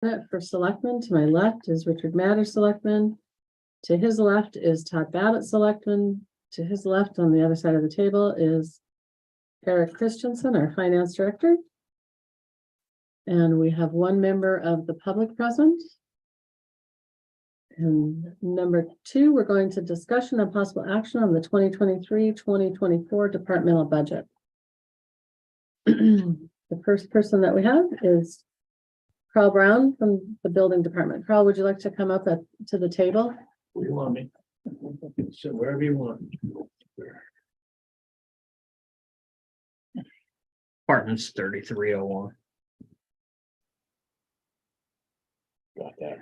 For selectmen, to my left is Richard Matter, selectman. To his left is Todd Babbitt, selectman. To his left on the other side of the table is Eric Christensen, our finance director. And we have one member of the public present. And number 2, we're going to discussion of possible action on the 2023-2024 departmental budget. The first person that we have is Carl Brown from the building department. Carl, would you like to come up to the table? Where do you want me? So wherever you want. Apartments 3301. Got that.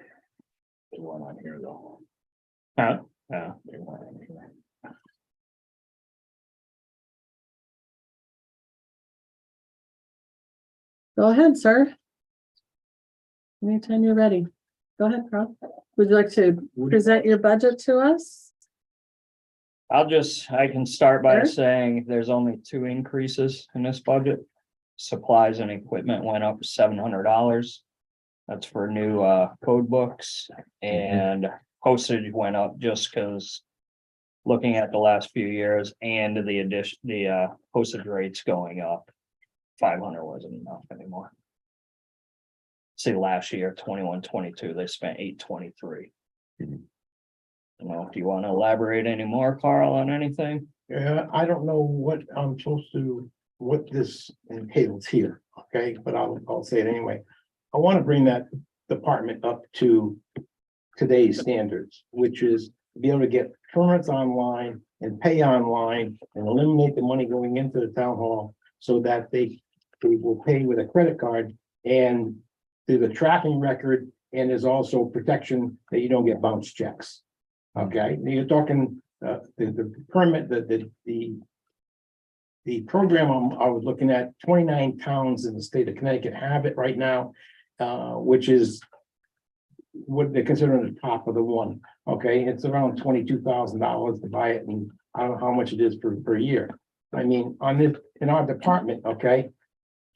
They weren't on here though. Huh? Yeah, they weren't on here. Go ahead, sir. Anytime you're ready. Go ahead, Carl. Would you like to present your budget to us? I can start by Sure. saying there's only 2 increases in this budget. Supplies and equipment went up $700. That's for new code books, and postage went up just because looking at the last few years and the postage rates going up. 500 wasn't enough anymore. See, last year, 21-22, they spent 823. You know, do you want to elaborate any more, Carl, on anything? Yeah, I don't know what I'm supposed to, what this entails here, okay, but I'll say it anyway. I want to bring that department up to today's standards, which is to be able to get currents online and pay online and eliminate the money going into the town hall so that they will pay with a credit card, and there's a tracking record, and there's also protection that you don't get bounce checks. Okay, you're talking the permit, the program I was looking at, 29 towns in the state of Connecticut have it right now, which is what they're considering the top of the one. Okay, it's around $22,000 to buy it, and I don't know how much it is per year. I mean, on this in our department, okay,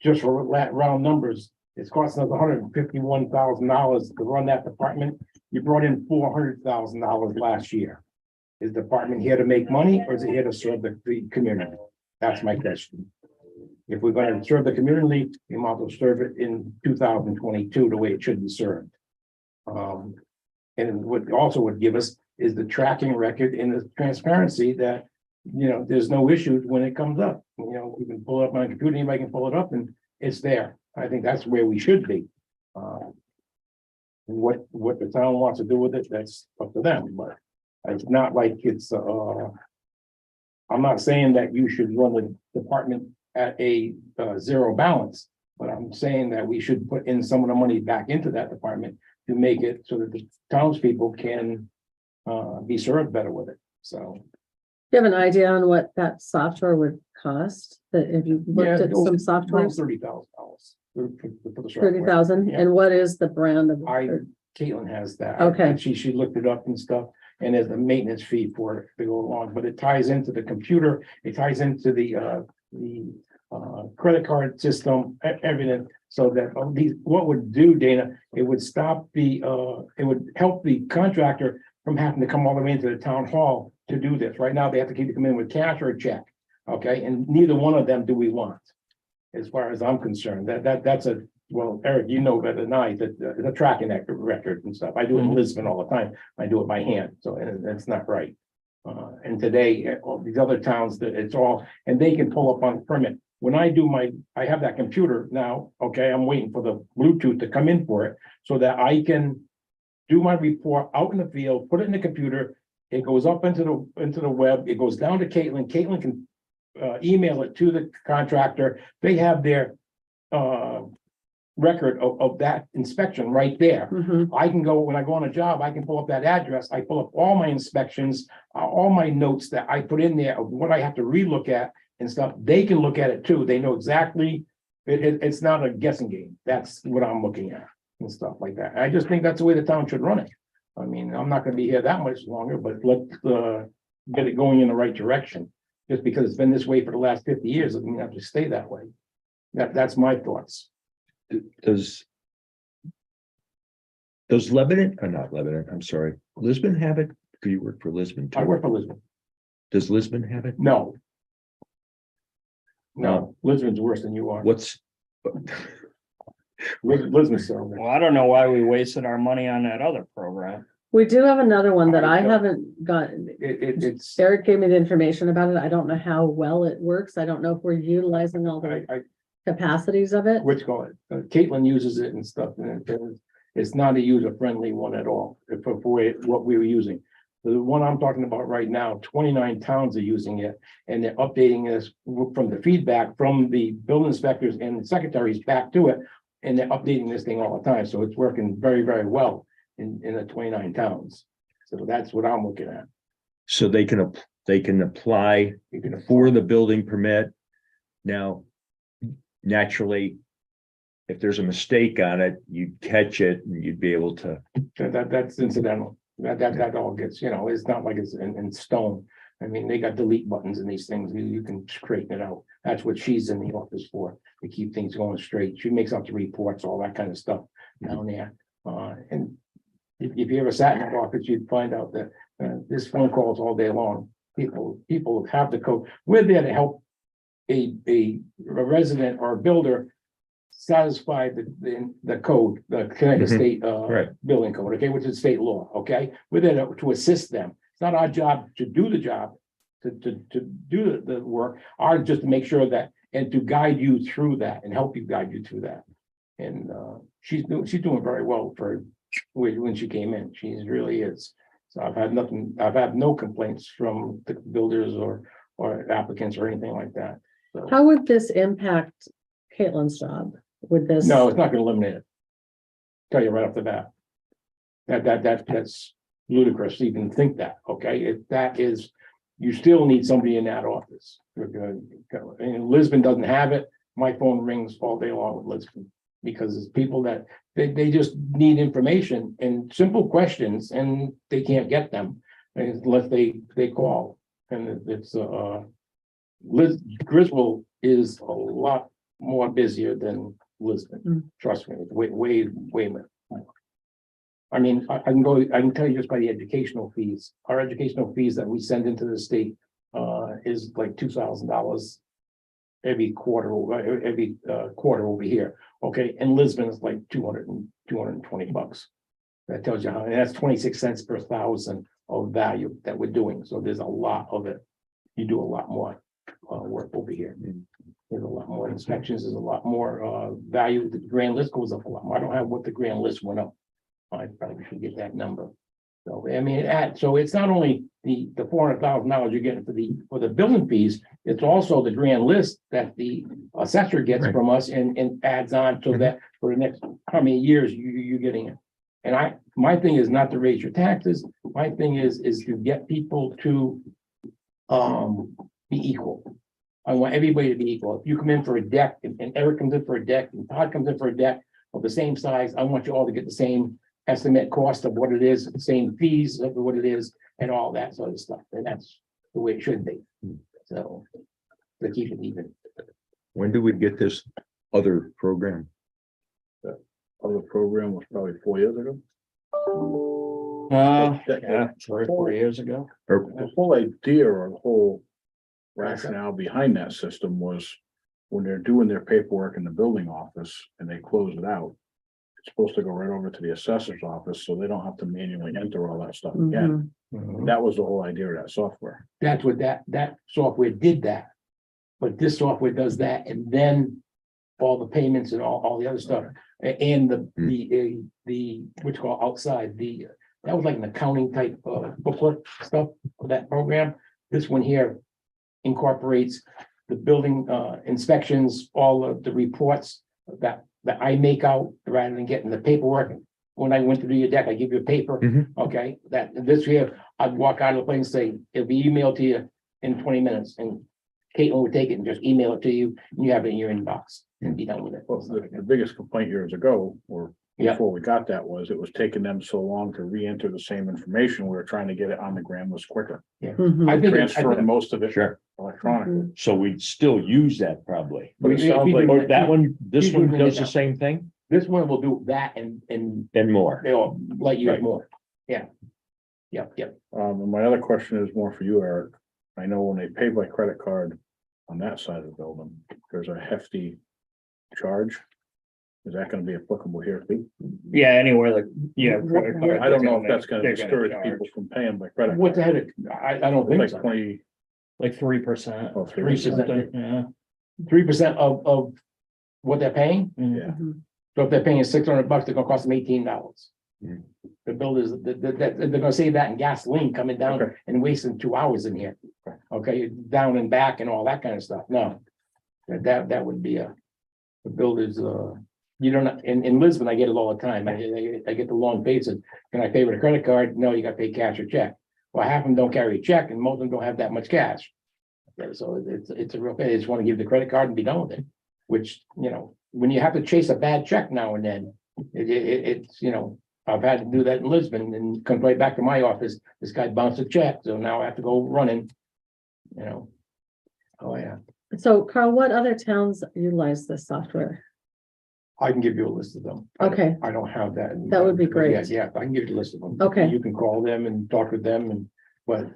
just for round numbers, it's costing us $151,000 to run that department. You brought in $400,000 last year. Is the department here to make money, or is it here to serve the community? That's my question. If we're going to serve the community, we might as well serve it in 2022 the way it should be served. And what also would give us is the tracking record and the transparency that, you know, there's no issues when it comes up. You know, we can pull it up on a computer, anybody can pull it up, and it's there. I think that's where we should be. And what the town wants to do with it, that's up to them, but it's not like it's, I'm not saying that you should run the department at a zero balance, but I'm saying that we should put in some of the money back into that department to make it so that the townspeople can be served better with it. So. Do you have an idea on what that software would cost? That if you looked at some software? $30,000. 30,000. Yeah. And what is the brand of? Caitlin has that. Okay. She looked it up and stuff, and there's a maintenance fee for it to go along, but it ties into the computer, it ties into the credit card system, everything. So that what would do, Dana, it would stop it would help the contractor from having to come all the way into the town hall to do this. Right now, they have to keep it come in with cash or a check. Okay, and neither one of them do we want, as far as I'm concerned. That's a, well, Eric, you know better than I, that the tracking record and stuff. I do it in Lisbon all the time. I do it by hand, so that's not right. And today, all these other towns, that it's all, and they can pull up on the permit. When I do I have that computer now, okay, I'm waiting for the Bluetooth to come in for it so that I can do my report out in the field, put it in the computer. It goes up into the web, it goes down to Caitlin. Caitlin can email it to the contractor. They have their record of that inspection right there. Mhm. I can go, when I go on a job, I can pull up that address. I pull up all my inspections, all my notes that I put in there of what I have to relook at and stuff. They can look at it too. They know exactly. It's not a guessing game. That's what I'm looking at and stuff like that. I just think that's the way the town should run it. I mean, I'm not going to be here that much longer, but let's get it going in the right direction. Just because it's been this way for the last 50 years, it doesn't have to stay that way. That's my thoughts. Does Does Lebanon, or not Lebanon, I'm sorry, Lisbon have it? Do you work for Lisbon I too? work for Lisbon. Does Lisbon have it? No. No, Lisbon's worse than you are. What's? Lisbon's terrible. Well, I don't know why we wasted our money on that other program. We do have another one that I I don't- haven't gotten. It's, Eric gave me the information about it. I don't know how well it works. I don't know if we're utilizing all the capacities of it. which call it, Caitlin uses it and stuff, and it's not a user-friendly one at all, for what we were using. The one I'm talking about right now, 29 towns are using it, and they're updating this from the feedback from the building inspectors and the secretaries back to it. And they're updating this thing all the time, so it's working very, very well in the 29 towns. So that's what I'm looking at. So they can apply You can for the building permit. Now, naturally, if there's a mistake on it, you'd catch it and you'd be able to. That's incidental. That all gets, it's not like it's in stone. I mean, they got delete buttons in these things. You can straighten it out. That's what she's in the office for, to keep things going straight. She makes out the reports, all that kind of stuff down there. And if you ever sat in that office, you'd find out that this phone calls all day long. People have the code. We're there to help a resident or a builder satisfy the code, the Connecticut Mhm. State Right. building code, okay, which is state law, okay? We're there to assist them. It's not our job to do the job, to do the work, ours just to make sure that, and to guide you through that and help you guide you through that. And she's doing very well for when she came in. She really is. So I've had no complaints from the builders or applicants or anything like that. So, How would this impact Caitlin's job? Would this? no, it's not gonna eliminate it. Tell you right off the bat. That's ludicrous to even think that, okay? That is, you still need somebody in that office. And Lisbon doesn't have it. My phone rings all day long with Lisbon. Because it's people that, they just need information and simple questions and they can't get them unless they call. And it's, Griswold is a lot more busier than Lisbon. Trust me, it's way more. I mean, I can tell you just by the educational fees, our educational fees that we send into the state is like $2,000 every quarter over here. Okay, and Lisbon is like 220 bucks. That tells you how, and that's 26 cents per thousand of value that we're doing. So there's a lot of it. You do a lot more work over here. There's a lot more inspections, there's a lot more value. The grand list goes up a lot more. I don't have what the grand list went up. I probably should get that number. So, I mean, so it's not only the $400,000 you're getting for the building fees, it's also the grand list that the assessor gets Right. from us and adds on to that for the next, how many years you're getting it. And my thing is not to raise your taxes. My thing is to get people to be equal. I want everybody to be equal. If you come in for a deck and Eric comes in for a deck and Todd comes in for a deck of the same size, I want you all to get the same estimate cost of what it is, the same fees of what it is, and all that sort of stuff. And that's the way it should be. So to keep it even. When do we get this other program? Other program was probably 4 years ago. Yeah, 3 or 4 years ago. Or The whole idea or the whole rationale behind that system was when they're doing their paperwork in the building office and they close it out, it's supposed to go right over to the assessor's office, so they don't have to manually enter all that stuff again. That was the whole idea of that software. That's what that software did that. But this software does that and then all the payments and all the other stuff. And the what's called outside, that was like an accounting type booklet stuff for that program. This one here incorporates the building inspections, all of the reports that I make out rather than getting the paperwork. When I went to do your deck, I give you a paper, okay, this here, I'd walk out of the place and say, it'll be emailed to you in 20 minutes, and Caitlin would take it and just email it to you, and you have it in your inbox and be done with it. Well, the biggest complaint years ago, or Yeah. before we got that, was it was taking them so long to re-enter the same information. We were trying to get it on the grand list quicker. I think Transferring most of it sure, electronically. so we'd still use that probably. But it sounds like Or that one, this Usually one when does they the same thing? This one will do that and And more. they'll let you Right. get more. Yeah. Yep. And my other question is more for you, Eric. I know when they pay by credit card on that side of the building, there's a hefty charge. Is that gonna be applicable here too? Yeah, anywhere like, yeah. credit card, I don't know if they're that's gonna they're discourage charge people from paying by credit. What the card. heck? I don't think Like so. 20, Like 3%. oh, 3%. Yeah. 3% of what they're paying. Mhm. Yeah. Mhm. So if they're paying $600, they're gonna cost them $18. Mm. The builders, they're gonna save that in gasoline coming down Okay. and wasting 2 hours in here. Okay, down and back and all that kind of stuff. No. That would be the builders, you don't, in Lisbon, I get it all the time. I get the long faces. Can I pay with a credit card? No, you gotta pay cash or check. Well, half of them don't carry a check and most of them don't have that much cash. Okay, so it's a real, they just wanna give the credit card and be done with it. Which, when you have to chase a bad check now and then, it's, I've had to do that in Lisbon and come right back to my office. This guy bounced a check, so now I have to go running. Oh, yeah, So Carl, what other towns utilize this software? I can give you a list of them. Okay. I don't have that. That would be Yeah, great. yeah, I can give you a list of them. Okay. You can call them and talk with them but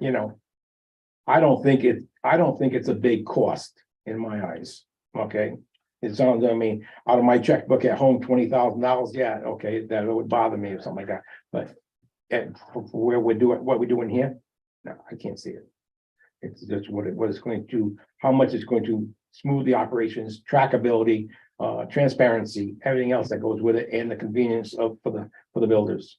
I don't think it's a big cost in my eyes, okay? It sounds, I mean, out of my checkbook at home, $20,000, yeah, okay, that would bother me or something like that, but. For where we're doing, what we're doing here, no, I can't see it. It's just what it's going to, how much it's going to smooth the operations, trackability, transparency, everything else that goes with it, and the convenience for the builders.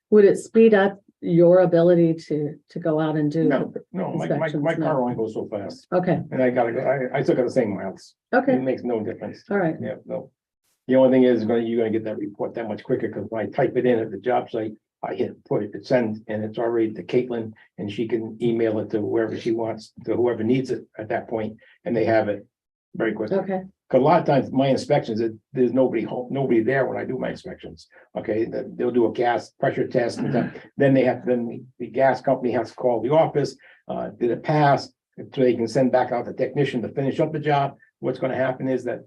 Would it speed up your ability to go out and do? No, my inspections, no. car only goes so fast, Okay, and I gotta go, I still got the same miles. okay, It makes no difference. all right, Yeah, no. The only thing is, you're gonna get that report that much quicker, because when I type it in at the job site, I hit put it, send, and it's already to Caitlin, and she can email it to wherever she wants, to whoever needs it at that point, and they have it very quickly. okay, Cause a lot of times my inspections, there's nobody home, nobody there when I do my inspections. Okay, they'll do a gas pressure test, and then the gas company has to call the office, did it pass? So they can send back out the technician to finish up the job. What's gonna happen is that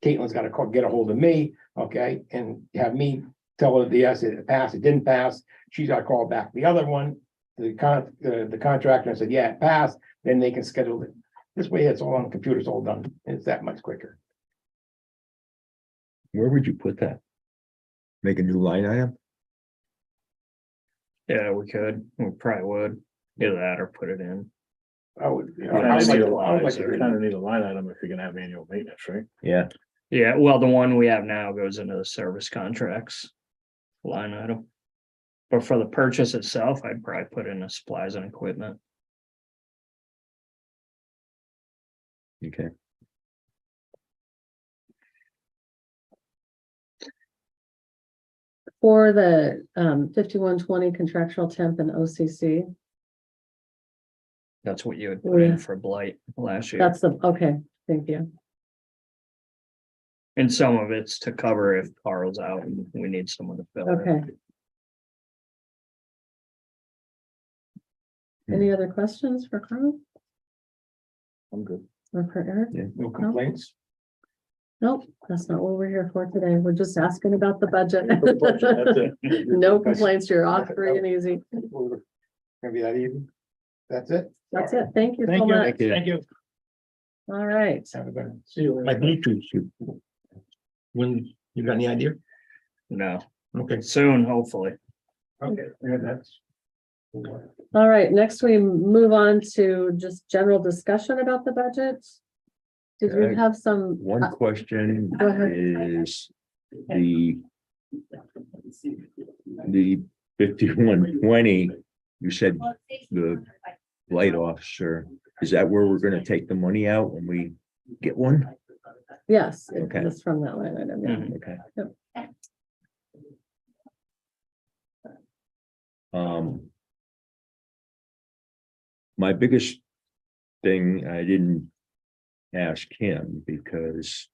Caitlin's gotta get a hold of me, okay, and have me tell her, yes, it passed, it didn't pass. She's got to call back the other one, the contractor, and said, yeah, it passed, then they can schedule it. This way, it's all on the computer, it's all done. It's that much quicker. Where would you put that? Make a new line item? Yeah, we probably would, either that or put it in. I would, You I kind of would like to. need a line item if you're gonna have annual maintenance, right? Yeah, Yeah, well, the one we have now goes into the service contracts line item. But for the purchase itself, I'd probably put in the supplies and equipment. okay. for the 5120 contractual temp and OCC, That's what you would put Yeah. in for blight last year. that's the, okay, thank you. And some of it's to cover if Carl's out and we need someone to fill it. Okay. Any other questions for Carl I'm good. or for Eric? No complaints? Nope, that's not what we're here for today. We're just asking about the budget. That's it. No complaints, you're off free and easy. Gonna be that easy? That's it? That's it. Thank you so Thank you. much. Thank you. All right. Have a good one. See you Like later. Bluetooth. When you got any idea? No, Okay. soon, hopefully. Okay, yeah, that's. All right, next we move on to just general discussion about the budget. Did you Okay. have some? One question Go ahead. is the 5120, you said the light officer, is that where we're gonna take the money out when we get one? Yes, Okay. it's from that line item, yeah. Mhm. Okay. Yep. My biggest thing, I didn't ask him because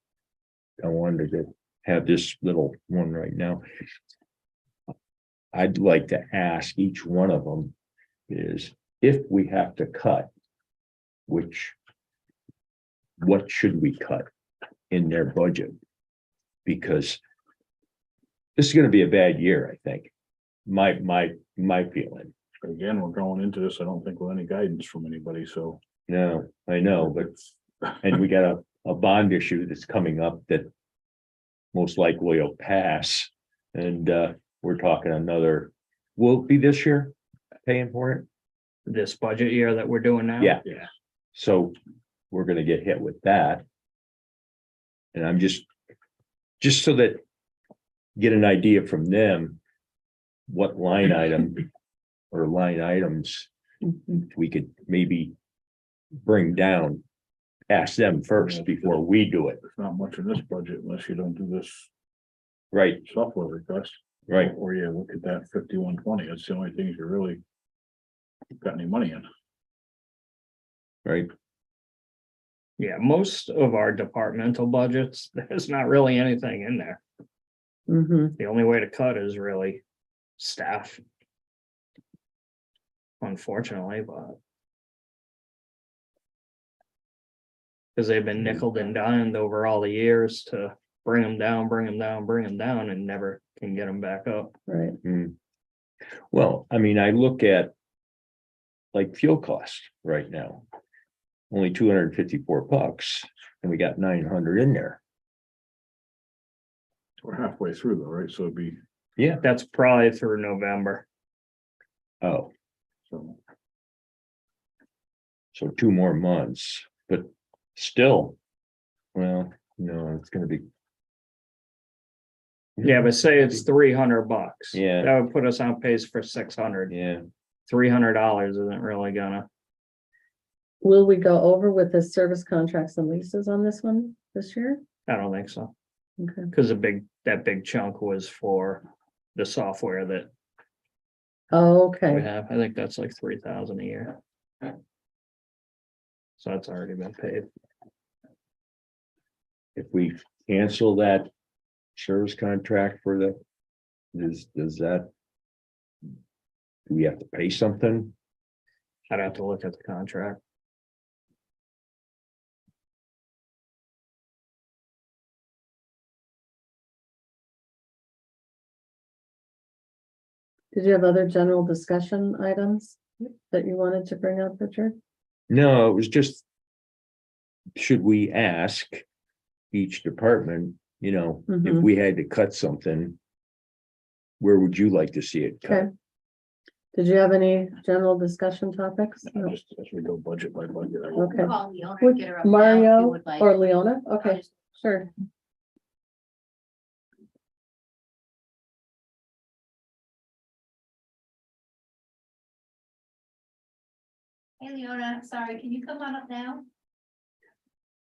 I wanted to have this little one right now. I'd like to ask each one of them is if we have to cut, what should we cut in their budget? Because this is gonna be a bad year, I think. My feeling. Again, we're going into this, I don't think with any guidance from anybody, so. No, I know, but, and we got a bond issue that's coming up that most likely will pass. And, we're talking another, will it be this year paying for it? This budget year that we're doing now. Yeah. Yeah. So we're gonna get hit with that. And I'm just so that get an idea from them, what line item or line items Mhm. we could maybe bring down. Ask them first before we do it. There's not much in this budget unless you don't do this Right, software request. right. Or yeah, look at that 5120, that's the only things you really got any money in. Right. Yeah, most of our departmental budgets, there's not really anything in there. Mhm. The only way to cut is really staff. Unfortunately, but. Because they've been nickeled and dimed over all the years to bring them down, bring them down, bring them down, and never can get them back up. Right, Well, I mean, I look at. Like fuel cost right now. Only $254 and we got 900 in there. We're halfway through though, right? So it'd be, Yeah. That's probably through November. Oh, so. so 2 more months, but still. Well, no, it's gonna be. Yeah, but say it's $300. Yeah. That would put us on pace for 600. Yeah, $300 isn't really gonna. will we go over with the service contracts and leases on this one this year? I don't think so. Okay, Because that big chunk was for the software that we okay, have. I think that's like 3,000 a year. So that's already been paid. if we cancel that service contract for the. Does that? Do we have to pay something? I'd have to look at the contract. did you have other general discussion items that you wanted to bring up, Richard? No, it was just. Should we ask each department, if Mhm. we had to cut something? Where would you like to see it cut? Okay. Did you have any general discussion topics? No. Just as we go budget by budget. Okay. Call Leona, Would get her up now if you Mario would like. or Leona? I'll Okay, just- sure. Hey, Leona, sorry, can you come on up now?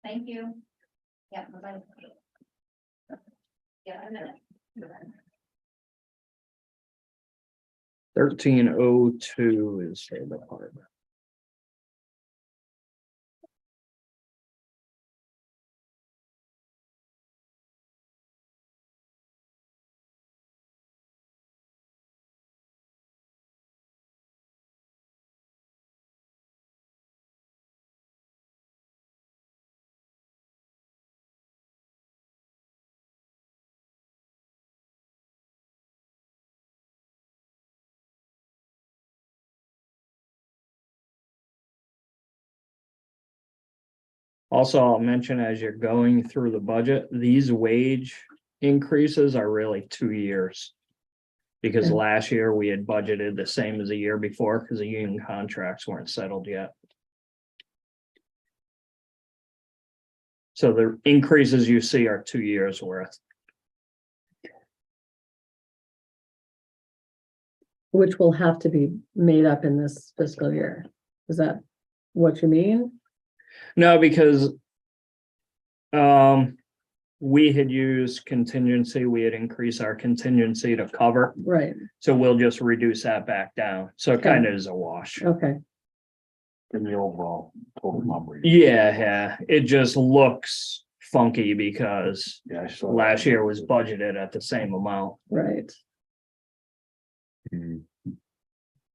Thank you. Yeah. Bye-bye. Yeah, a minute. 1302 is the department. Also, I'll mention as you're going through the budget, these wage increases are really 2 years. Because Okay. last year we had budgeted the same as the year before because the union contracts weren't settled yet. So the increases you see are 2 years worth. Which will have to be made up in this fiscal year. Is that what you mean? No, because we had used contingency, we had increased our contingency to cover, Right, so we'll just reduce that back down. So it Okay. kind of is a wash. okay, In the overall total number. Yeah, it just looks funky because Yeah, I saw. last year was budgeted at the same amount. right, Hmm,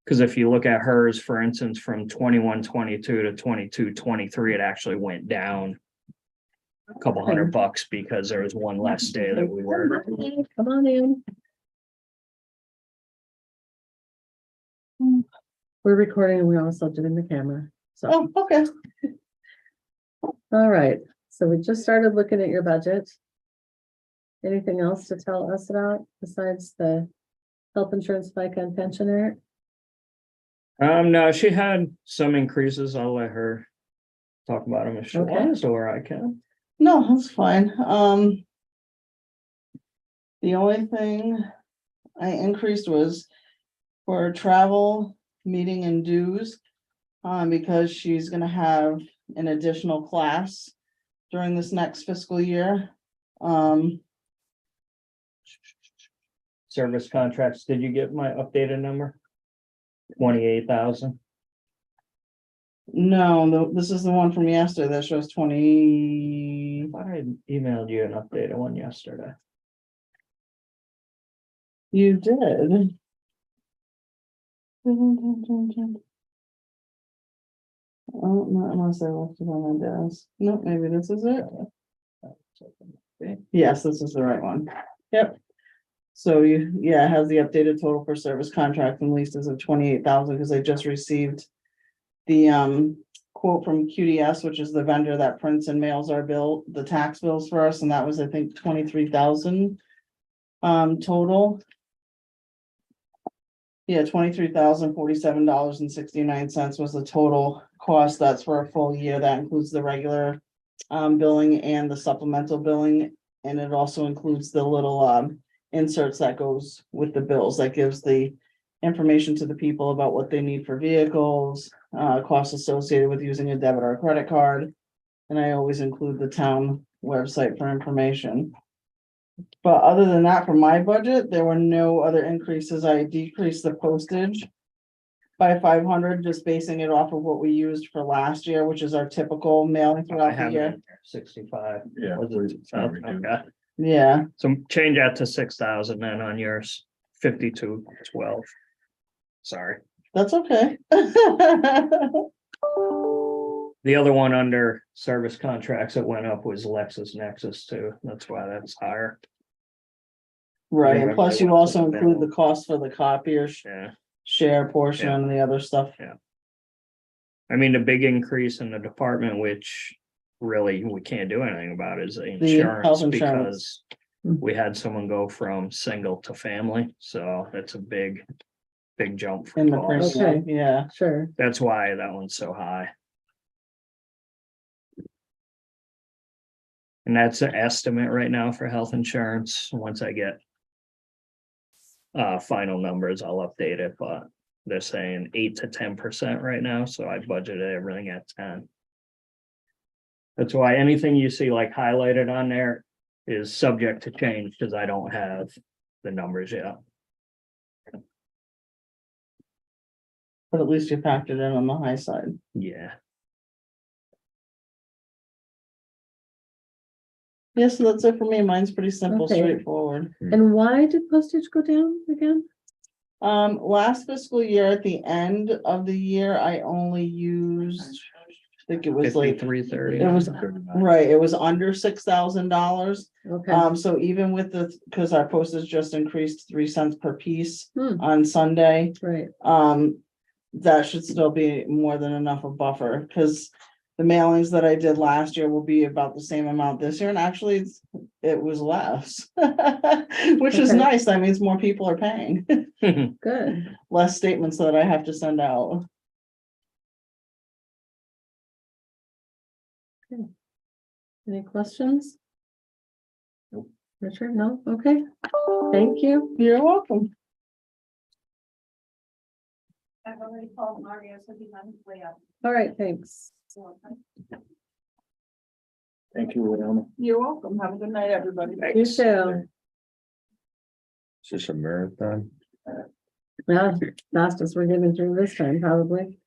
Because if you look at hers, for instance, from 21-22 to 22-23, it actually went down a couple $100 because there was one less day that we were. Come on in. We're recording and we're also doing the camera, so. Oh, okay. All right, so we just started looking at your budget. Anything else to tell us about besides the health insurance spike on pensioner? No, she had some increases. I'll let her talk about them if she Okay. wants, or I can. No, that's fine. The only thing I increased was for travel, meeting and dues. Because she's gonna have an additional class during this next fiscal year. Service contracts, did you get my updated number? 28,000. No, this is the one from yesterday that shows 20. I thought I emailed you an updated one yesterday. You did. Oh, no, unless I left it on my desk. No, maybe this is it. Yes, this is the right one. Yep. So yeah, it has the updated total for service contract and leases of 28,000 because I just received the quote from QDS, which is the vendor that prints and mails our the tax bills for us, and that was, I think, 23,000 total. Yeah, $23,047.69 was the total cost. That's for a full year. That includes the regular billing and the supplemental billing. And it also includes the little inserts that goes with the bills that gives the information to the people about what they need for vehicles, costs associated with using a debit or credit card. And I always include the town website for information. But other than that, for my budget, there were no other increases. I decreased the postage by 500, just basing it off of what we used for last year, which is our typical mailing I throughout the have it year. in there, 65. Yeah. Was it? it's not Oh, reduced. okay. Yeah, So change that to 6,000 then on yours, 5212. Sorry. that's okay. The other one under service contracts that went up was LexisNexis too. That's why that's higher. Right, and Remember plus they you went to also the include bill. the cost for the copier Yeah. share portion Yeah. and the other stuff. I mean, the big increase in the department, which really we can't do anything about is the health insurance insurance. because we had someone go from single to family. So that's a big jump for In the cost. premium, Okay. yeah. Sure, That's why that one's so high. And that's an estimate right now for health insurance. Once I get final numbers, I'll update it, but they're saying 8 to 10% right now, so I budgeted everything at 10. That's why anything you see like highlighted on there is subject to change because I don't have the numbers yet. But at least you factored in on the high side. Yeah. Yes, so that's it for me. Mine's pretty simple, Okay. straightforward. and why did postage go down again? Last fiscal year, at the end of the year, I only used, I think it was like, 5330. it was, right, it was under $6,000. Okay, So even with the, because our postage just increased 3 cents per piece Hmm. on Sunday, right, that should still be more than enough of buffer, because the mailings that I did last year will be about the same amount this year, and actually it was less. Which is Okay. nice, that means more people are paying, good. less statements that I have to send out. Any questions? Richard, no? Okay, thank you. You're welcome. I've already called Mario, so he's on his way up. All right, thanks. Thank you, Leona. You're welcome. Have a good night, everybody. You too. Is this a marathon? Yeah, fastest we're getting through this time, probably.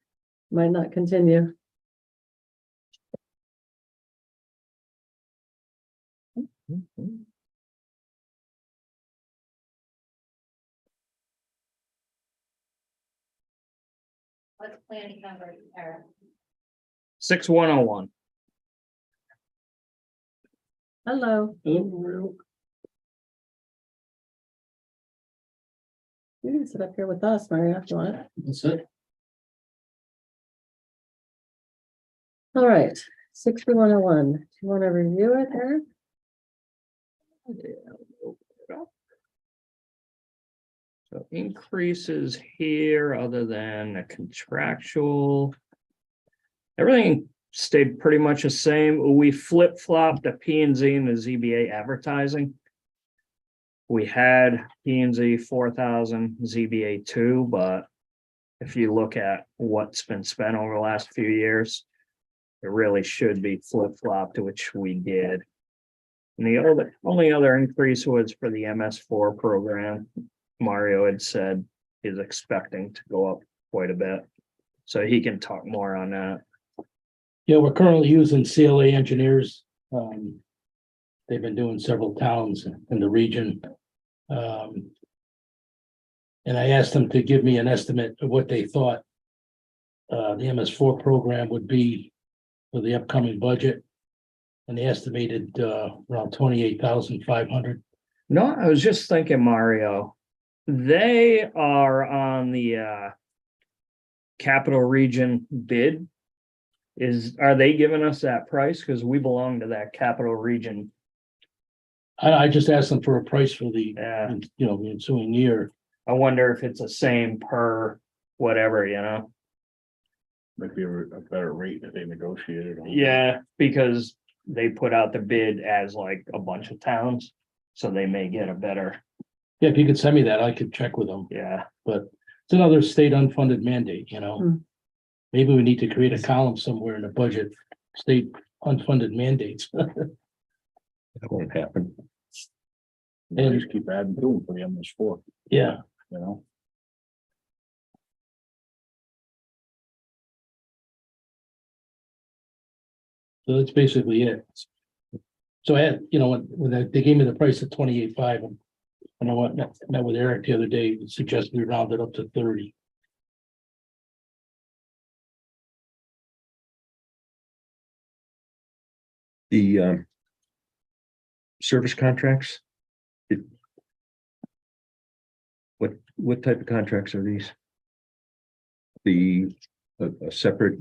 Might not continue. What's planning number, Eric? 6101. Hello. Hello. You can sit up here with us, Mario, if you want. That's it. All right, 6101. Do you want to review it, Eric? So increases here, other than a contractual. Everything stayed pretty much the same. We flip-flopped the P and Z and the ZBA advertising. We had P and Z 4,000, ZBA 2, but if you look at what's been spent over the last few years, it really should be flip-flopped, which we did. And the only other increase was for the MS4 program. Mario had said is expecting to go up quite a bit. So he can talk more on that. Yeah, we're currently using CLA engineers. They've been doing several towns in the region. And I asked them to give me an estimate of what they thought the MS4 program would be for the upcoming budget. And they estimated around 28,500. No, I was just thinking, Mario, they are on the capital region bid. Are they giving us that price? Because we belong to that capital region. I just asked them for a price for the, Yeah. the ensuing year. I wonder if it's the same per whatever, you know? Might be a better rate that they negotiated on. Yeah, because they put out the bid as like a bunch of towns, so they may get a better, Yeah, if you could send me that, I could check with them. yeah. But it's another state unfunded mandate, Hmm. Maybe we need to create a column somewhere in the budget, state unfunded mandates. That won't happen. And just keep adding to them for the MS4, Yeah, you know? so that's basically it. So I had, when they gave me the price of 28.5, and I met with Eric the other day, he suggested we round it up to 30. The service contracts. What type of contracts are these? A separate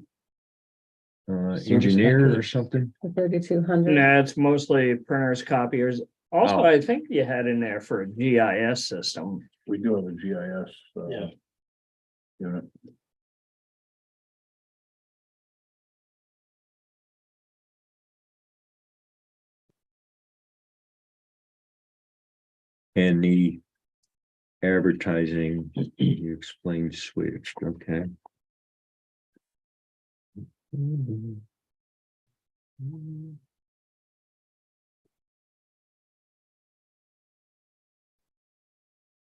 engineer or contract. something? 3,200. Nah, it's mostly printers, copiers. Also, Oh. I think you had in there for a GIS system. We do have a GIS. Yeah. Unit. And the advertising, you explained switched, okay.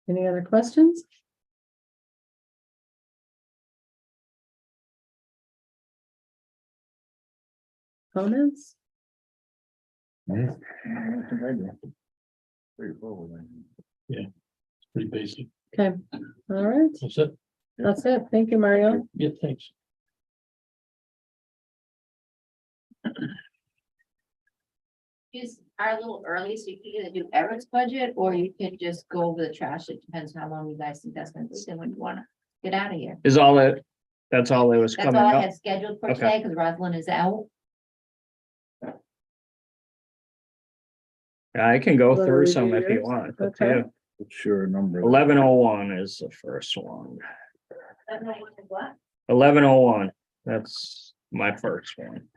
Any other questions? Comments? I don't think I do. Pretty forward, I think. Pretty basic. Okay, all right, That's it. that's it. Thank you, Mario. Yeah, thanks. Is are a little early, so you can either do Eric's budget, or you can just go over the trash. It depends how long you guys think that's gonna take, and when you wanna get out of here. Is all that, that's all that was That's coming all I up? had scheduled for Okay. today, because Rosalind is out. I can go Wanna through some review if you yours? want. Up to Okay. you. What's your number? 1101 is the first one. What? 1101, that's my first one.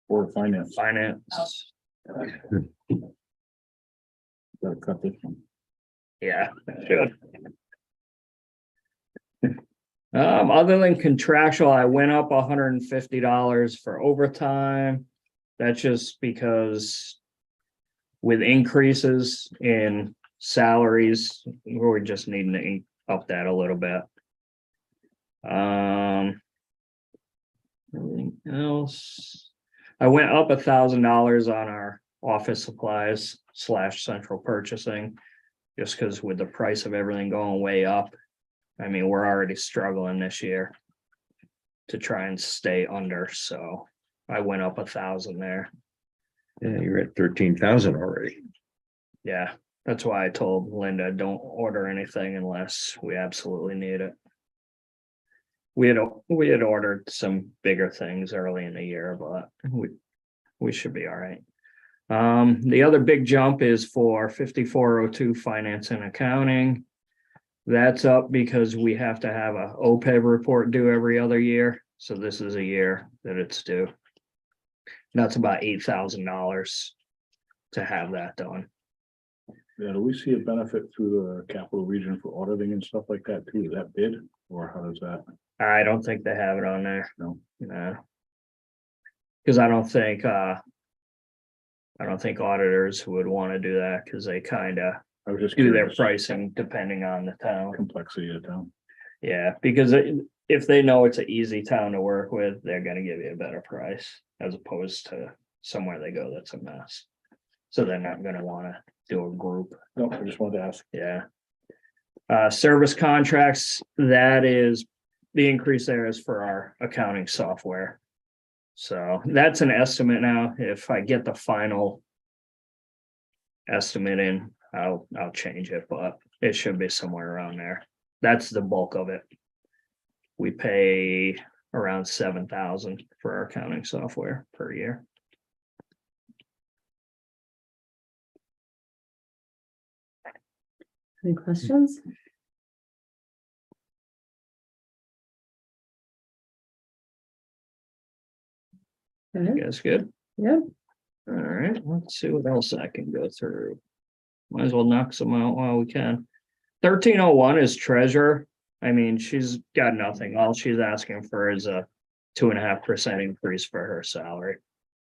For finance, Finance, gotta cut this one. yeah, I should. Other than contractual, I went up $150 for overtime. That's just because with increases in salaries, we're just needing to up that a little bit. Anything else? I went up $1,000 on our office supplies / central purchasing. Just because with the price of everything going way up. I mean, we're already struggling this year to try and stay under, so I went up 1,000 there. Yeah, you're at 13,000 already. Yeah, that's why I told Linda, don't order anything unless we absolutely need it. We had ordered some bigger things early in the year, but we should be all right. The other big jump is for 5402 finance and accounting. That's up because we have to have a OPEB report due every other year, so this is a year that it's due. That's about $8,000 to have that done. Yeah, do we see a benefit through the capital region for auditing and stuff like that too? Is that bid or how does that? I don't think they have it on there. No. No. Cause I don't think auditors would want to do that because they kind of I was just do their curious. pricing depending on the town. Complexity of the town. Yeah, because if they know it's an easy town to work with, they're gonna give you a better price as opposed to somewhere they go that's a mess. So they're not gonna wanna do a group, No, I just wanted to ask. yeah. Service contracts, that is, the increase there is for our accounting software. So that's an estimate now. If I get the final estimate in, I'll change it, but it should be somewhere around there. That's the bulk of it. We pay around 7,000 for our accounting software per year. Any questions? Okay, You guys good? yeah, All right, let's see what else I can go through. Might as well knock some out while we can. 1301 is treasurer. I mean, she's got nothing. All she's asking for is a 2.5% increase for her salary.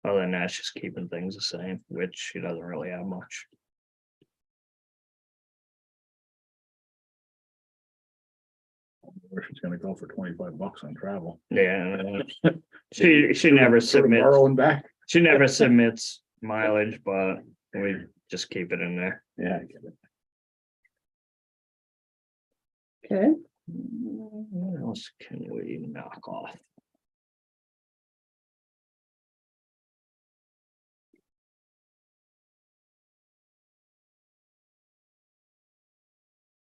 Other than that, she's keeping things the same, which she doesn't really have much. Where she's gonna go for 25 bucks on travel. Yeah. She never submits, Borrowing back. she never submits mileage, but we just keep it in there. Yeah, I get it. okay, What else can we knock off?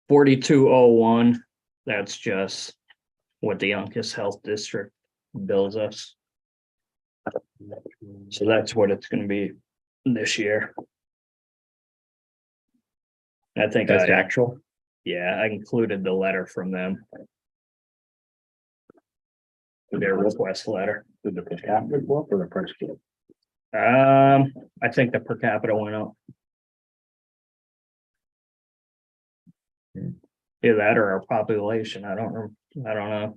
$4201, that's just what the Uncas Health District bills us. So that's what it's gonna be this year. I think That's I, actual. yeah, I included the letter from them. Their request letter. Did the per capita go up or the price go up? I think the per capita went up. Either that or our population, I don't know. our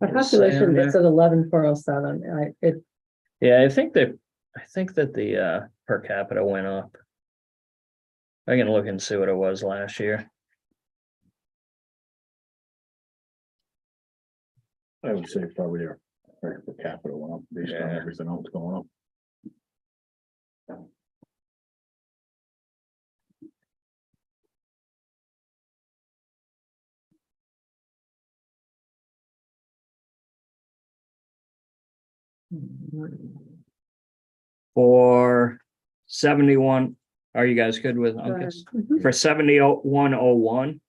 Yes, population and, is at 11,407, Yeah, I think that the per capita went up. I can look and see what it was last year. I would say probably our per capita went up based on Yeah. everything else going up. For 71, are you guys good with Uncas? Mhm. For 7101.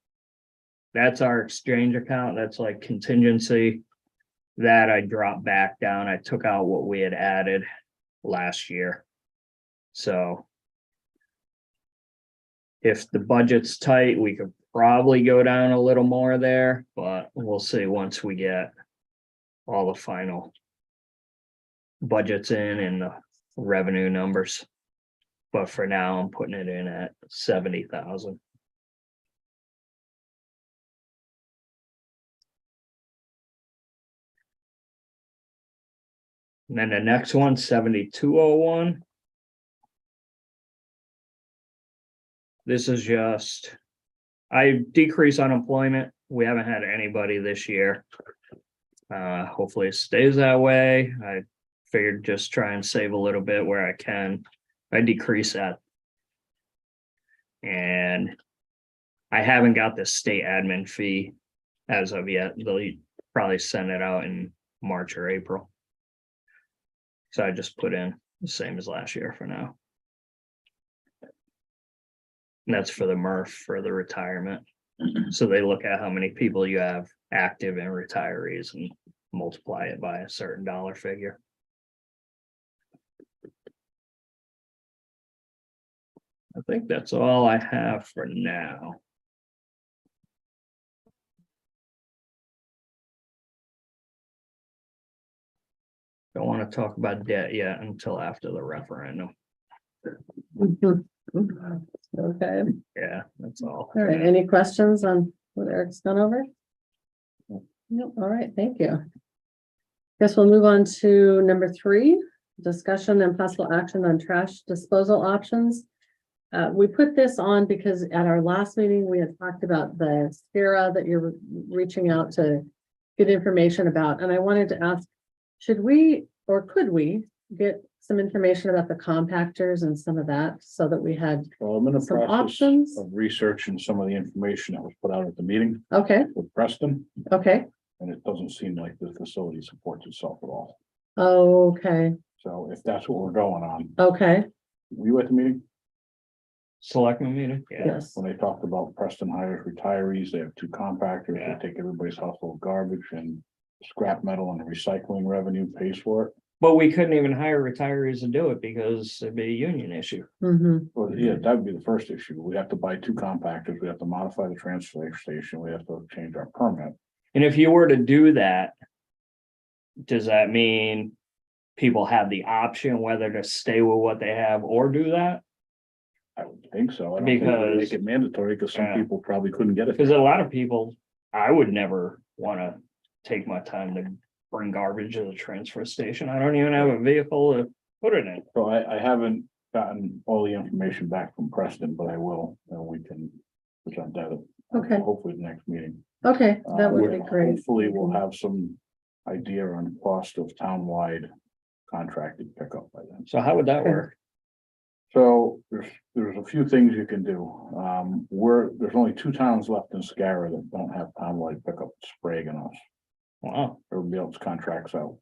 That's our exchange account, that's like contingency. That I dropped back down, I took out what we had added last year. So. If the budget's tight, we could probably go down a little more there, but we'll see once we get all the final budgets in and the revenue numbers. But for now, I'm putting it in at 70,000. And then the next one, 7201. This is just, I decrease unemployment. We haven't had anybody this year. Hopefully it stays that way. I figured just try and save a little bit where I can. I decrease that. And I haven't got the state admin fee as of yet. They'll probably send it out in March or April. So I just put in the same as last year for now. And that's for the MRF, for the retirement. So they look at how many people you have active and retirees and multiply it by a certain dollar figure. I think that's all I have for now. Don't want to talk about debt yet until after the referendum. Okay, Yeah, that's all. all right, any questions on what Eric's gone over? Nope, all right, thank you. Guess we'll move on to number 3, discussion and possible action on trash disposal options. We put this on because at our last meeting, we had talked about the SCARA that you're reaching out to get information about, and I wanted to ask, should we, or could we get some information about the compactors and some of that so that we had, Well, I'm in the Some process options? of researching some of the information that was put out at the meeting okay, with Preston, okay, and it doesn't seem like the facility supports itself at all. okay, So if that's what we're going on, okay, were you at the meeting? Selectmen meeting? Yeah. yes, When they talked about Preston hires retirees, they have 2 compactors, Yeah. they take everybody's household garbage and scrap metal and the recycling revenue pays for it. But we couldn't even hire retirees to do it because it'd be a union issue. mm-hmm, Well, yeah, that would be the first issue. We have to buy 2 compactors, we have to modify the transfer station, we have to change our permit. And if you were to do that, does that mean people have the option whether to stay with what they have or do that? I would think so. I don't think we Because- make it mandatory because some Yeah. people probably couldn't get it. Because a lot of people, I would never want to take my time to bring garbage to the transfer station. I don't even have a vehicle to put it in. So I haven't gotten all the information back from Preston, but I will, and we can present that. Okay. Hopefully the next meeting. okay, that would be We're- great. Hopefully we'll have some idea on cost of townwide contracted pickup by then. So how would that Okay. work? So there's a few things you can do. There's only 2 towns left in Scarra that don't have townwide pickup Sprague and us. Wow, Everybody else contracts out.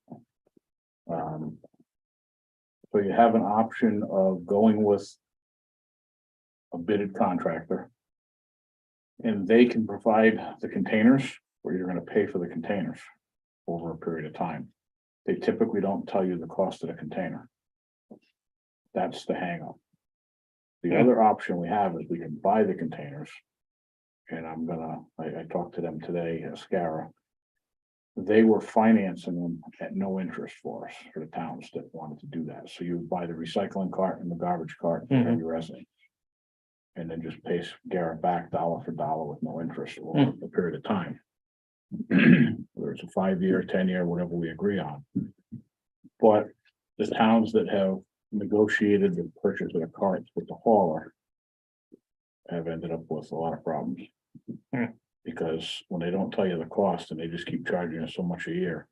So you have an option of going with a bidded contractor. And they can provide the containers, or you're gonna pay for the containers over a period of time. They typically don't tell you the cost of the container. That's the hangup. The Yeah. other option we have is we can buy the containers. And I talked to them today at Scarra. They were financing them at no interest for us, for the towns that wanted to do that. So you would buy the recycling cart and the garbage cart for every resident. And then just pay Garrett back dollar for dollar with no interest over a period of time. Whether it's a 5-year, 10-year, whatever we agree on. But the towns that have negotiated the purchase of the carts with the hauler have ended up with a lot of problems. Hmm. Because when they don't tell you the cost and they just keep charging us so much a year,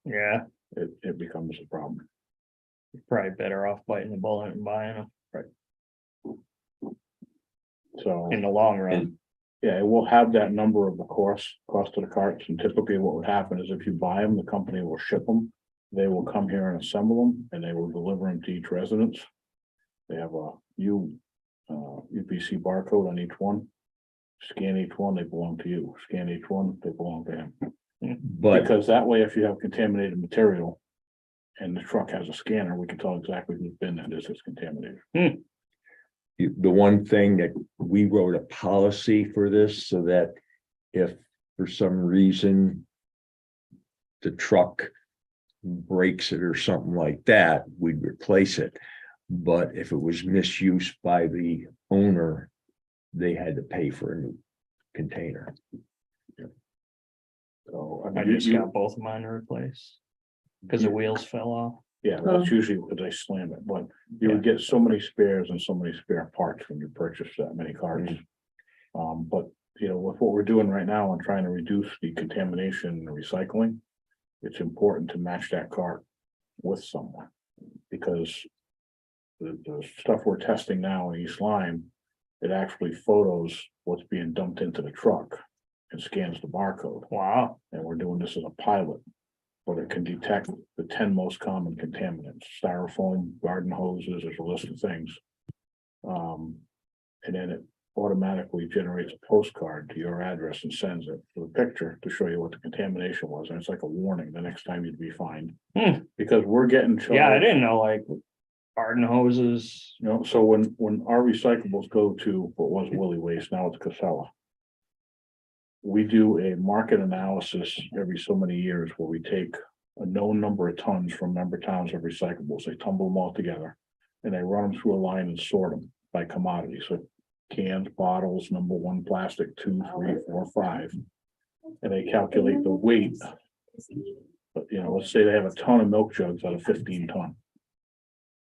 yeah, it becomes a problem. probably better off biting the bullet and buying them So, in the long run. yeah, it will have that number of the cost of the carts, and typically what would happen is if you buy them, the company will ship them. They will come here and assemble them, and they will deliver them to each residence. They have a UPC barcode on each one. Scan each one, they belong to you. Scan each one, they belong to him. But Because that way, if you have contaminated material and the truck has a scanner, we can tell exactly whose bin that is that's contaminated. the one thing that we wrote a policy for this so that if for some reason the truck breaks it or something like that, we'd replace it. But if it was misused by the owner, they had to pay for a new container. So, I mean, just got both of mine replaced. Because the wheels fell off. yeah, well, that's usually because they slam it, but you would get so many spares and so many spare parts when you purchase that many carts. But you know, with what we're doing right now and trying to reduce the contamination and recycling, it's important to match that cart with someone. Because the stuff we're testing now in East Lyme, it actually photos what's being dumped into the truck and scans the barcode. Wow, And we're doing this as a pilot. but it can detect the 10 most common contaminants, styrofoam, garden hoses, there's a list of things. And then it automatically generates a postcard to your address and sends it with a picture to show you what the contamination was, and it's like a warning the next time you'd be fined. Because we're getting charged. Yeah, I didn't know, like, garden hoses. You know, so when our recyclables go to what was Willie Waste, now it's Casella. We do a market analysis every so many years where we take a known number of tons from member towns of recyclables, they tumble them all together. And they run them through a line and sort them by commodity, so cans, bottles, number one, plastic, 2, 3, 4, 5. And they calculate the weight. But you know, let's say they have a ton of milk jugs out of 15 ton.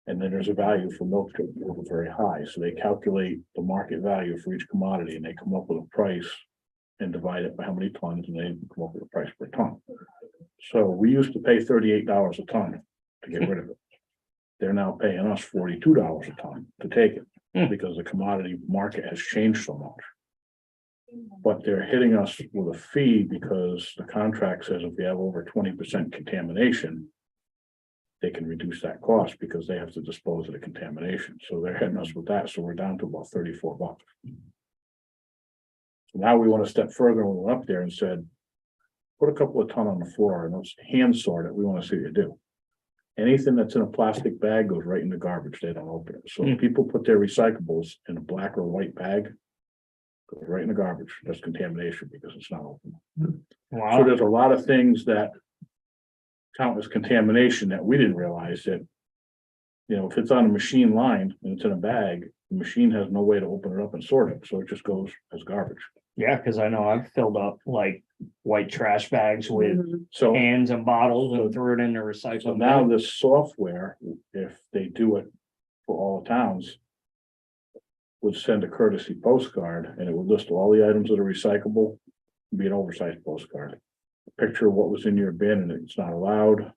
And then there's a value for milk jugs that are very high, so they calculate the market value for each commodity and they come up with a price. And divide it by how many tons, and they come up with a price per ton. So we used to pay $38 a ton to get rid of it. They're now paying us $42 a ton to take it, because the commodity market has changed so much. But they're hitting us with a fee because the contract says if we have over 20% contamination, they can reduce that cost because they have to dispose of the contamination. So they're hitting us with that. So we're down to about $34. So now we want to step further, and we went up there and said, put a couple of ton on the floor and let's hand sort it. We want to see what you do. Anything that's in a plastic bag goes right in the garbage. They don't open it. So if people put their recyclables in a black or white bag, goes right in the garbage. That's contamination because it's not open. So Wow, there's a lot of things that count as contamination that we didn't realize that, you know, if it's on a machine line and it's in a bag, the machine has no way to open it up and sort it. So it just goes as garbage. yeah, cause I know I've filled up like white trash bags with So cans and bottles and threw it in the So recycle. now bin. this software, if they do it for all towns, would send a courtesy postcard and it would list all the items that are recyclable, be an oversized postcard. A picture of what was in your bin and it's not allowed,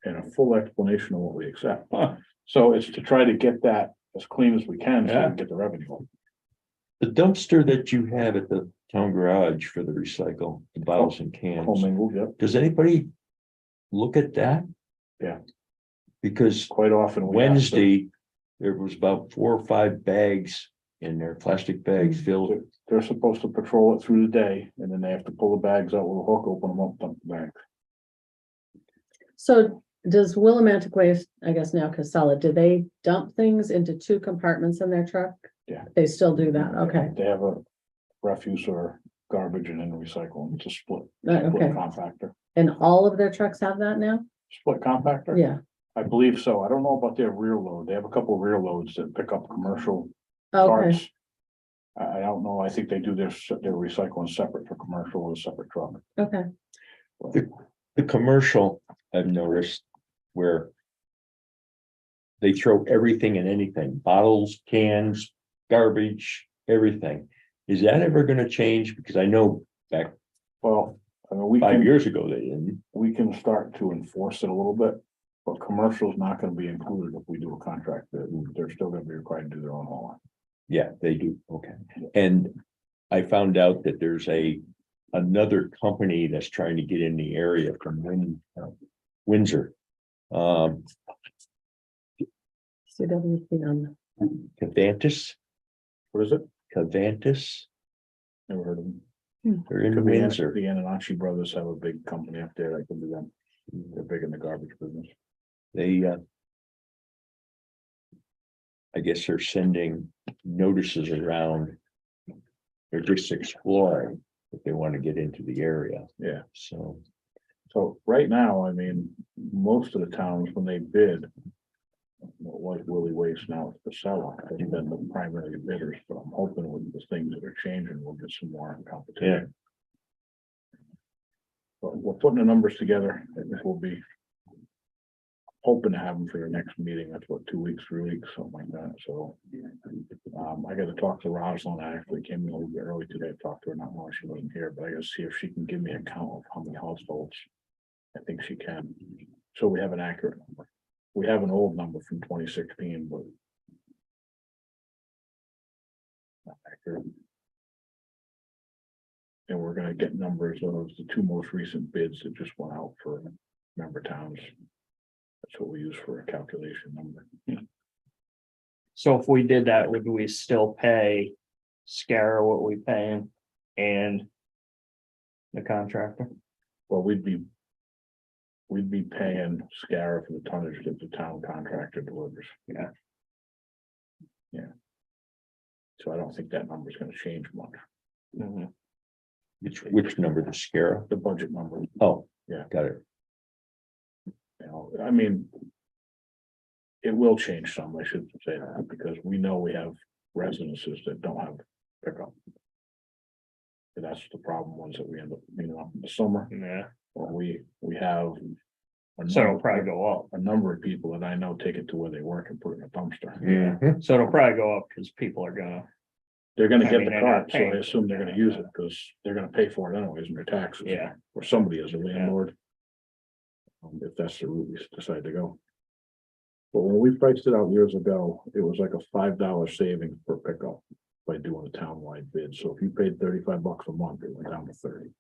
and a full explanation of what we accept. Huh. So it's to try to get that as clean as we can so we Yeah. can get the revenue. The dumpster that you have at the town garage for the recycle, the bottles and cans, Commingled, yep, does anybody look at that? Yeah. Because quite often. we ask them- Wednesday, there was about 4 or 5 bags in there, plastic bags filled. They're supposed to patrol it through the day and then they have to pull the bags out with a hook, open them up, dump the bags. So does Willimantic Waste, I guess now Casella, do they dump things into 2 compartments in their truck? Yeah. They still do that, okay, They have a refuse or garbage and then recycle. It's a split okay. compactor. And all of their trucks have that now? Split compactor? Yeah, I believe so. I don't know about their rear load. They have a couple of rear loads that pick up commercial okay, parts. I don't know. I think they do their recycling separate for commercial with a separate truck. okay, The commercial, I've noticed where they throw everything and anything, bottles, cans, garbage, everything. Is that ever gonna change? Because I know back Well, I mean, 5 years ago, they didn't. we can start to enforce it a little bit, but commercial is not going to be included if we do a contract. They're still going to be required to do their own hauling. Yeah, they do, okay. And I found out that there's another company that's trying to get in the area from Windsor. CWP on, Cavantus, What is it? Cavantus, Never heard of them. they're in Could be Windsor. The Ananachi brothers have a big company up there. That could be them. They're big in the garbage business. They, I guess they're sending notices around. They're just exploring if they want to get into the area, Yeah. so. So right now, I mean, most of the towns, when they bid, like Willie Waste, now it's Casella, has been the primary bidders, but I'm hoping with the things that are changing, we'll get some more competition. But we're putting the numbers together. I think we'll be hoping to have them for your next meeting. That's what, 2 weeks, 3 weeks, something like that. So I got to talk to Rosalind. I actually came in a little bit early today to talk to her, not knowing she wasn't here, but I got to see if she can give me a count of how many households. I think she can. So we have an accurate number. We have an old number from 2016, but not accurate. And we're gonna get numbers of the 2 most recent bids that just went out for member towns. That's what we use for a calculation number. So if we did that, would we still pay Scara what we paying and the contractor? Well, we'd be paying Scara for the tonnage that the town contractor delivers. Yeah. Yeah. So I don't think that number's gonna change much, Mhm. Which number, the scare? the budget number, Oh, Yeah. got it. you know, I mean. It will change some, I should say that, because we know we have residences that don't have pickup. And that's the problem, ones that we end up, you know, in the summer, Yeah, or we have. so it'll probably go up. A number of people that I know take it to where they work and put it in a dumpster. Mhm. So it'll probably go up because people are gonna, They're gonna I get mean, the they're not cart, so I paying. assume they're gonna use it, because they're gonna pay for it anyways in their taxes. Yeah. Or somebody is a landlord. If that's the route we decide to go. But when we priced it out years ago, it was like a $5 savings per pickup by doing a townwide bid. So if you paid $35 a month, it went down to 30.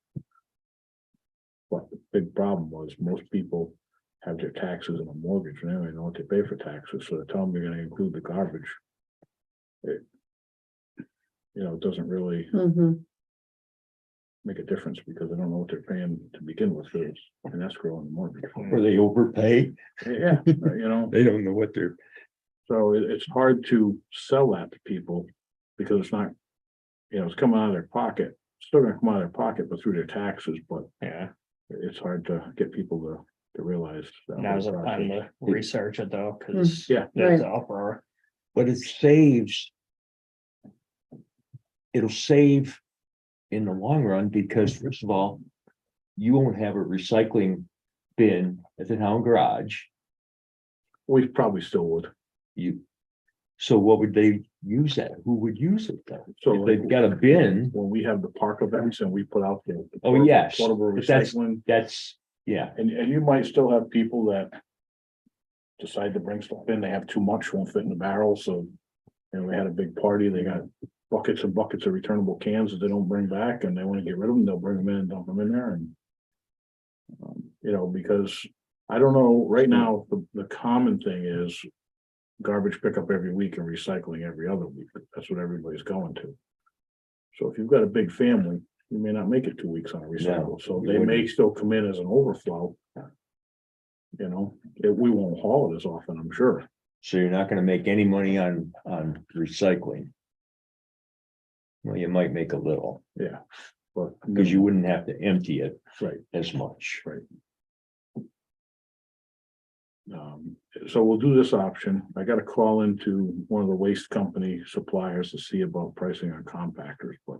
But the big problem was most people have their taxes and a mortgage, and they don't even know what they pay for taxes, so they tell them you're gonna include the garbage. It, you know, it doesn't really Mhm. make a difference because they don't know what they're paying to begin with, and that's growing the mortgage. Or they overpay, Yeah, you know. they don't know what they're, So it's hard to sell that to people because it's not, you know, it's coming out of their pocket, still gonna come out of their pocket, but through their taxes, but yeah, it's hard to get people to realize. that now's the whole time process. to research it though, because Yeah. there's Right. an uproar. but it saves. It'll save in the long run, because first of all, you won't have a recycling bin at the town garage. We probably still would. So what would they use that? Who would use it then? So If they've got a bin, when we have the park events and we put out the. Oh, yes, Portable but that's- recycling, that's, yeah, and you might still have people that. Decide to bring stuff in, they have too much, won't fit in the barrel, so. And we had a big party, they got buckets and buckets of returnable cans that they don't bring back, and they wanna get rid of them, they'll bring them in and dump them in there and. You know, because I don't know, right now, the common thing is. Garbage pickup every week and recycling every other week, that's what everybody's going to. So if you've got a big family, you may not make it 2 weeks on a recycle, so you they may wouldn't. still come in as an overflow. You know, we won't haul it as often, I'm sure. so you're not gonna make any money on recycling. Well, you might make a little, Yeah, but. because you wouldn't have to empty it Right, as much. right. So we'll do this option. I gotta call into one of the waste company suppliers to see about pricing on compactors, but.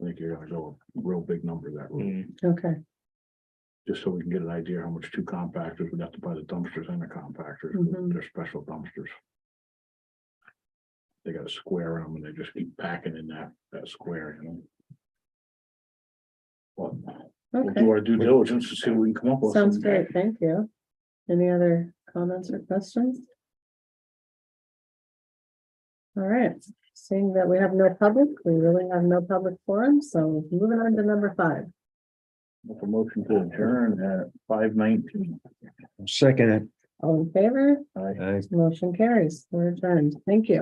I think you're gonna go a real big number that route, Okay, just so we can get an idea how much 2 compactors, we'd have to buy the dumpsters and the compactors, Mhm. they're special dumpsters. They got a square in them and they just keep packing in that square, you know. Well, we'll okay, do our due diligence to see what we can come up with. sounds great, thank you. Any other comments or questions? All right, seeing that we have no public, we really have no public forum, so moving on to number 5. Make a motion to adjourn at 5:19. Second, All in favor? Aye. Motion carries, we're adjourned, thank you.